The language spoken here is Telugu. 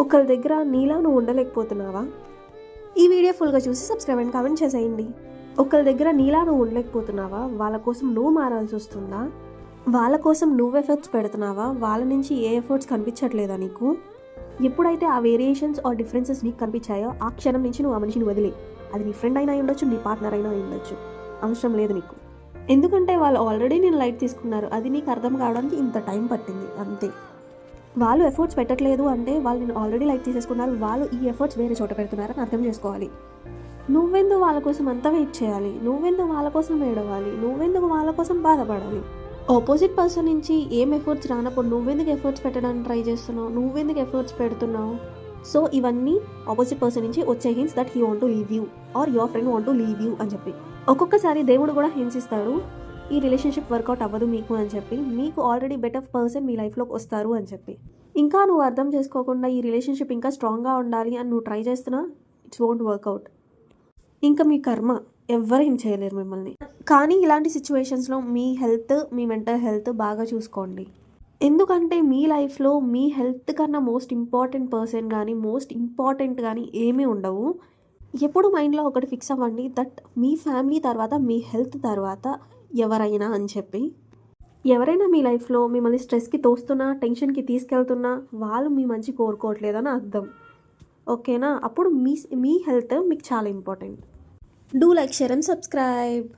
ఒకరి దగ్గర నీలా నువ్వు ఉండలేకపోతున్నావా? ఈ వీడియో ఫుల్గా చూసి సబ్స్క్రైబ్ అండ్ కామెంట్ చేసేయండి. ఒకరి దగ్గర నీలా నువ్వు ఉండలేకపోతున్నావా? వాళ్ళ కోసం నువ్వు మారాల్సి వస్తుందా? వాళ్ళ కోసం నువ్వు ఎఫర్ట్స్ పెడుతున్నావా? వాళ్ళ నుంచి ఏ ఎఫర్ట్స్ కనిపించట్లేదా నీకు? ఎప్పుడైతే ఆ వేరియేషన్స్ ఆర్ డిఫరెన్సెస్ నీకు కనిపించాయో ఆ క్షణం నుంచి నువ్వు ఆ మనిషిని వదిలే. అది నీ ఫ్రెండ్ అయినా ఉండొచ్చు, నీ పార్ట్నర్ అయినా ఉండొచ్చు, అవసరం లేదు నీకు. ఎందుకంటే వాళ్ళు ఆల్రెడీ నేను లైట్ తీసుకున్నారు. అది నీకు అర్థం కావడానికి ఇంత టైం పట్టింది అంతే. వాళ్ళు ఎఫర్ట్స్ పెట్టట్లేదు అంటే వాళ్ళు నేను ఆల్రెడీ లైట్ తీసేసుకున్నారు. వాళ్ళు ఈ ఎఫర్ట్స్ వేరే చోట పెడుతున్నారని అర్థం చేసుకోవాలి. నువ్వెందుకు వాళ్ళ కోసం అంతా వెయిట్ చేయాలి? నువ్వెందుకు వాళ్ళ కోసం ఏడవాలి? నువ్వెందుకు వాళ్ళ కోసం బాధపడాలి? ఆపోజిట్ పర్సన్ నుంచి ఏం ఎఫర్ట్స్ రానప్పుడు నువ్వెందుకు ఎఫర్ట్స్ పెట్టడానికి ట్రై చేస్తున్నావు? నువ్వెందుకు ఎఫర్ట్స్ పెడుతున్నావు? సో ఇవన్నీ ఆపోజిట్ పర్సన్ నుంచి వచ్చే hints that he want to leave you or your friend want to leave you అని చెప్పి. ఒక్కొక్కసారి దేవుడు కూడా హింసిస్తాడు, ఈ రిలేషన్షిప్ వర్కౌట్ అవ్వదు మీకు అని చెప్పి. మీకు ఆల్రెడీ బెటర్ పర్సన్ మీ లైఫ్లోకి వస్తారు అని చెప్పి. ఇంకా నువ్వు అర్థం చేసుకోకుండా ఈ రిలేషన్షిప్ ఇంకా స్ట్రాంగ్గా ఉండాలి అని నువ్వు ట్రై చేస్తున్నా ఇట్స్ వోంట్ వర్కౌట్. ఇంకా మీ కర్మ, ఎవ్వరు ఏం చేయలేరు మిమ్మల్ని. కానీ ఇలాంటి సిచ్యువేషన్స్లో మీ హెల్త్, మీ మెంటల్ హెల్త్ బాగా చూసుకోండి. ఎందుకంటే మీ లైఫ్లో మీ హెల్త్ కన్నా మోస్ట్ ఇంపార్టెంట్ పర్సన్ కానీ మోస్ట్ ఇంపార్టెంట్ కానీ ఏమీ ఉండవు. ఎప్పుడు మైండ్లో ఒకటి ఫిక్స్ అవ్వండి దట్ మీ ఫ్యామిలీ తర్వాత మీ హెల్త్ తర్వాత ఎవరైనా అని చెప్పి. ఎవరైనా మీ లైఫ్లో మిమ్మల్ని స్ట్రెస్కి తోస్తున్నా, టెన్షన్కి తీసుకెళ్తున్నా వాళ్ళు మీ మంచి కోరుకోవట్లేదని అర్థం. ఓకేనా? అప్పుడు మీ హెల్త్ మీకు చాలా important. Do like, share and subscribe.